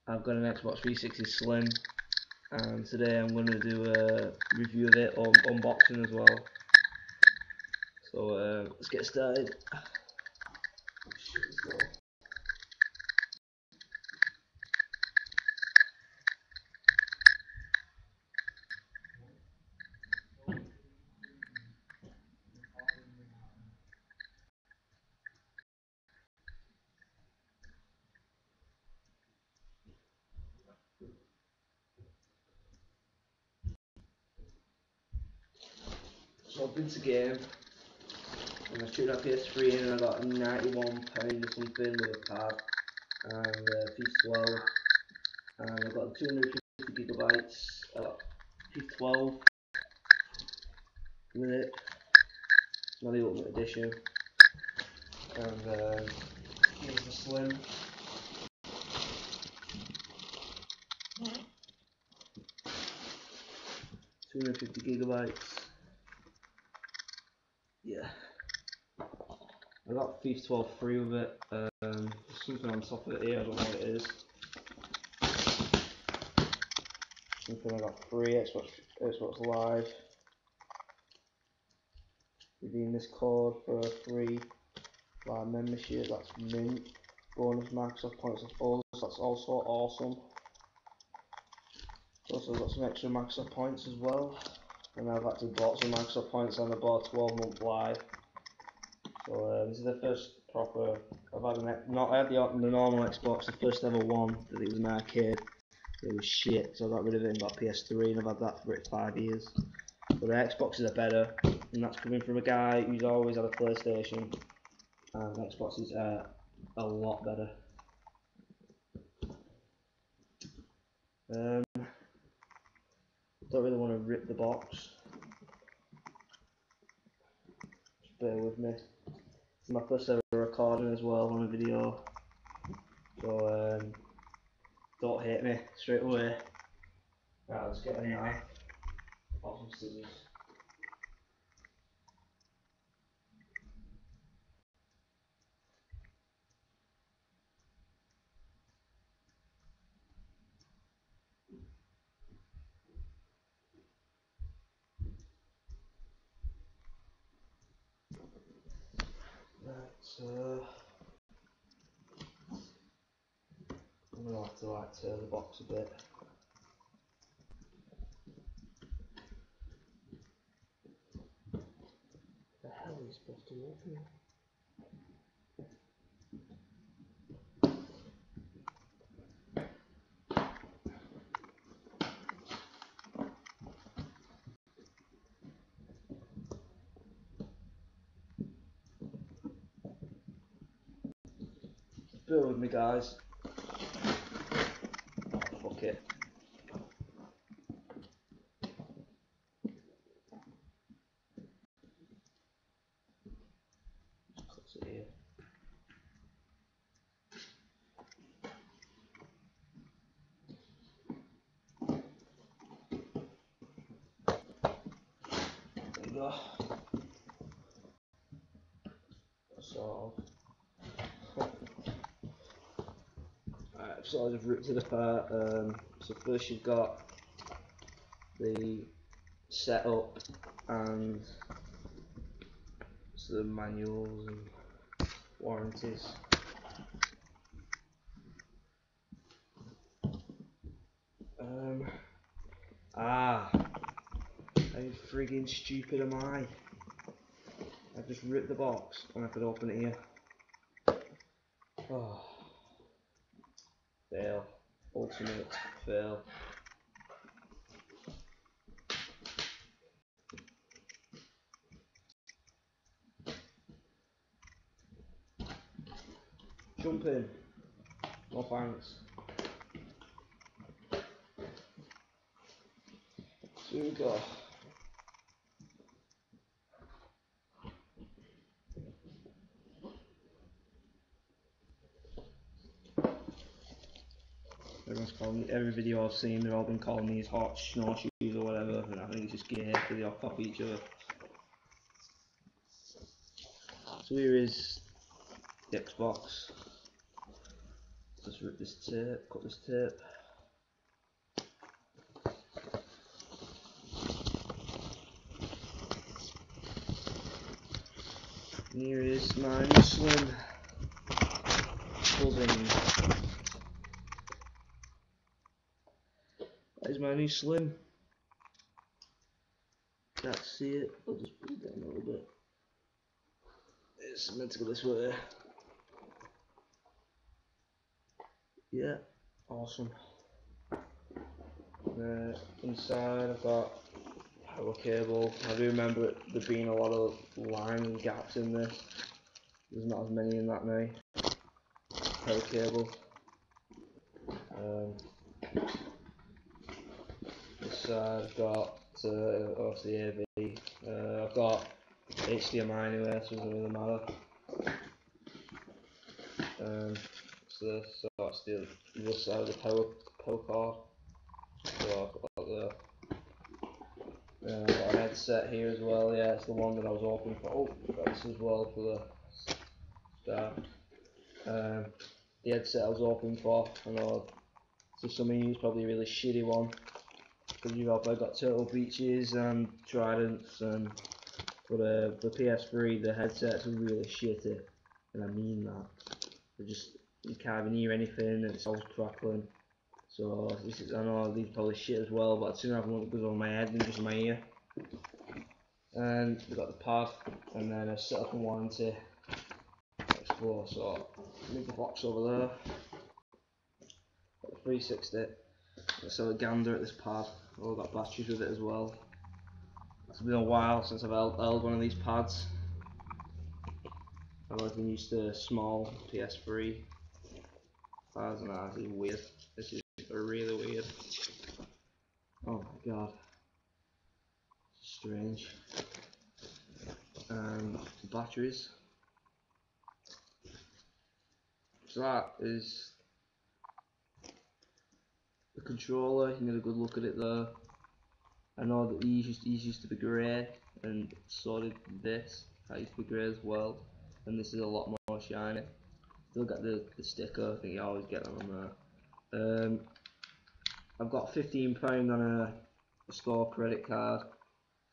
I've got an Xbox 360 Slim, and today I'm going to do a review of it, or unboxing as well. So let's get started. So I've been to game, and I tuned up PS3 in, and I got £91 or something with a pad and FIFA 12, and I got 250GB. I got FIFA 12 with it, not the Ultimate Edition, and here's the Slim. £250GB. Yeah. I got FIFA 12 free with it. There's something on top of it here, I don't know what it is. Something I got free, Xbox Live. Redeem this code for a free Live membership, that's mint. Bonus Microsoft points of us, that's also awesome. Also got some extra Microsoft points as well. And I've actually bought some Microsoft points and I bought a 12-month Live. So this is the first proper, I had the normal Xbox, the first ever one, that it was an arcade. It was shit, so I got rid of it and got PS3, and I've had that for 5 years. But the Xboxes are better, and that's coming from a guy who's always had a PlayStation, and Xboxes are a lot better. Don't really want to rip the box. Just bear with me. It's my first ever recording as well on a video, so don't hate me straight away. Right, let's get a knife. Or some scissors. Right, so I'm gonna have to tear the box a bit. The hell are you supposed to open it? Bear with me, guys. Oh, fuck it. Close it here. There we go. So, alright, so I've ripped it apart. So first you've got the setup and the manuals and warranties. How friggin' stupid am I? I've just ripped the box and I could open it here. Oh. Fail. Ultimate fail. Jump in. No thanks. So here we go. Everyone's calling me, every video I've seen, they've all been calling these hot snowshoes or whatever, and I think it's just gay because they all copy each other. So here is the Xbox. just rip this tape, cut this tape. And here is my new Slim buzzing. That is my new Slim. Can't see it, I'll just put it down a little bit. It's meant to go this way. Yeah, awesome. Inside I've got power cable. I do remember there being a lot of lines and gaps in this. There's not as many in that now. Power cable. This side I've got obviously AV. I've got HDMI anyway, so it doesn't really matter. So that's the other side of the power cord. So I've got I've got a headset here as well. Yeah, it's the one that I was hoping for. Oh, I've got this as well for the start. The headset I was hoping for. I know to some of you it's probably a really shitty one, because you've probably got Turtle Beaches and Tridents, and but the PS3 the headsets are really shitty, and I mean that. They're just, you can't even hear anything and it's always crackling. So this is, I know these probably shit as well, but I'd sooner have one that goes on my head than just my ear. And we've got the pad, and then a setup and warranty. Explore, so move the box over there. Got the 360. Let's have a gander at this pad. Oh, I've got batteries with it as well. It's been a while since I've held one of these pads. I've always been used to small PS3 pads, and this is weird. This is really weird. Oh my god. Strange. Batteries. So that is the controller. You can get a good look at it there. I know that these used to be grey, and so did this. That used to be grey as well, and this is a lot more shiny. Still got the sticker. I think you always get that on there. I've got £15 on a store credit card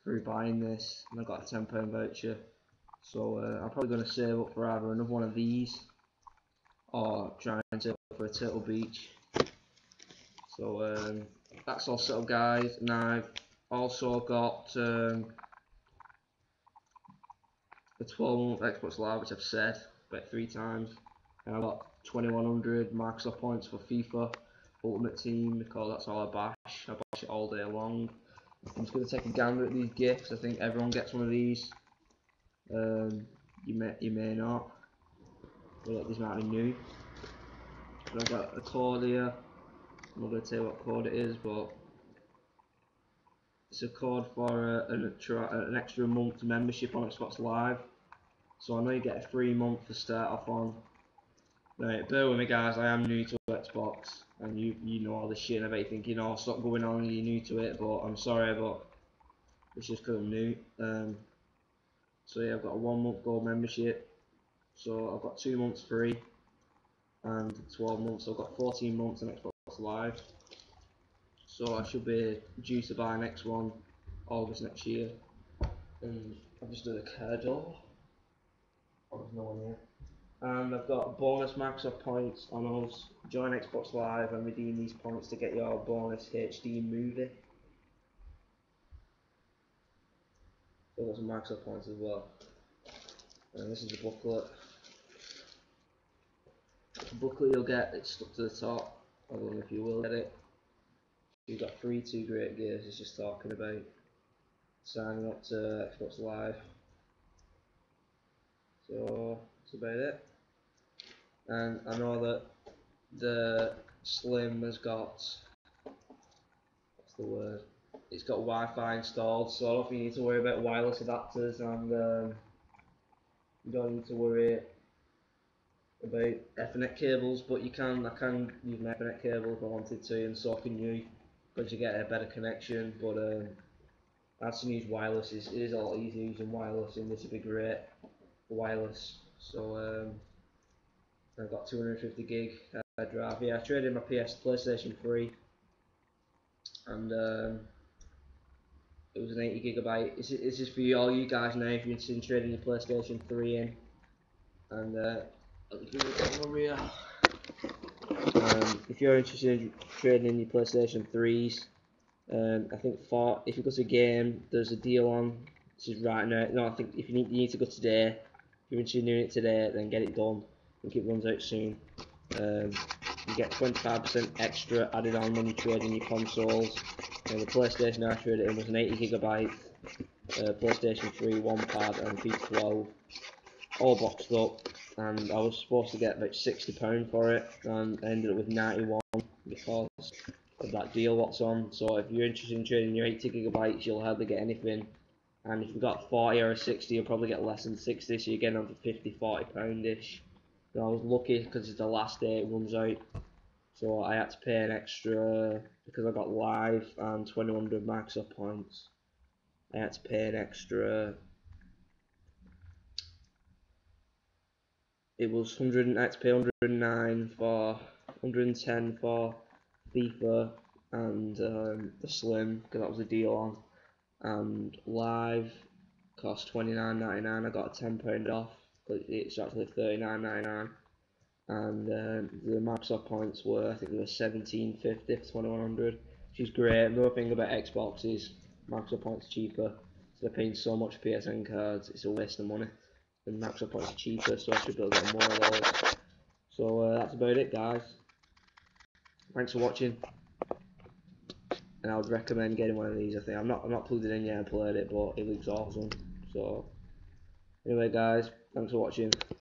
through buying this, and I got a £10 voucher. So I'm probably going to save up for either another one of these or try and save up for a Turtle Beach. So that's all set up, guys. And I've also got a 12-month Xbox Live, which I've said about 3 times. And I've got 2100 Microsoft points for FIFA Ultimate Team, because that's all I bash. I bash it all day long. I'm just going to take a gander at these gifts. I think everyone gets one of these. You may not. But this might be new. So I've got a code here. I'm not going to tell you what code it is, but it's a code for an extra month membership on Xbox Live. So I know you get a free month to start off on. Right, bear with me, guys. I am new to Xbox, and you know all this shit, and I bet you thinking, oh, stop going on, you're new to it. But I'm sorry, but it's just because I'm new. So yeah, I've got a 1-month gold membership. So I've got 2 months free and 12 months. So I've got 14 months on Xbox Live. So I should be due to buy next one August next year. And I've just done a card door. Oh, there's no one here. And I've got bonus Microsoft points on us. Join Xbox Live and redeem these points to get your bonus HD movie. So I've got some Microsoft points as well. And this is the booklet. The booklet you'll get, it's stuck to the top. I don't know if you will get it. You've got 2 great games. It's just talking about signing up to Xbox Live. So that's about it. And I know that the Slim has got, what's the word? It's got Wi-Fi installed, so I don't think you need to worry about wireless adapters, and you don't need to worry about Ethernet cables. But I can use an Ethernet cable if I wanted to, and so can you, because you get a better connection. But I'd still use wireless. It is a lot easier using wireless, and this would be great for wireless. So I've got 250 gig Drive. Yeah, I traded my PlayStation 3, and it was an 80 GB. This is for all you guys now if you're interested in trading your PlayStation 3 in. And I'll give you a over here. If you're interested in trading in your PlayStation 3s, I think if you go to game, there's a deal on. This is right now. No, I think if you need to go today. If you're interested in doing it today, then get it done. I think it runs out soon. You get 25% extra added on when you trade in your consoles. And the PlayStation I traded in was an 80 GB PlayStation 3, one pad, and FIFA 12, all boxed up. And I was supposed to get about £60 for it, and I ended up with 91 because of that deal what's on. So if you're interested in trading your 80 GB, you'll hardly get anything. And if you've got 40 or 60, you'll probably get less than 60, so you're getting on for £50–40 ish. And I was lucky because it's the last day it runs out. So I had to pay an extra, because I got live and 2100 Microsoft points. I had to pay an extra. It was 100. I had to pay 109 for 110 for FIFA and the Slim, because that was a deal on. And live cost £29.99. I got a £10 off, but it's actually £39.99. And the Microsoft points were, I think they were 17.50 for 2100, which is great. Another thing about Xbox is Microsoft points are cheaper, so they're paying so much for PSN cards, it's a waste of money. And Microsoft points are cheaper, so I should be able to get more of those. So that's about it, guys. Thanks for watching, and I would recommend getting one of these. I think I'm not plugged it in yet and played it, but it looks awesome. So anyway, guys, thanks for watching.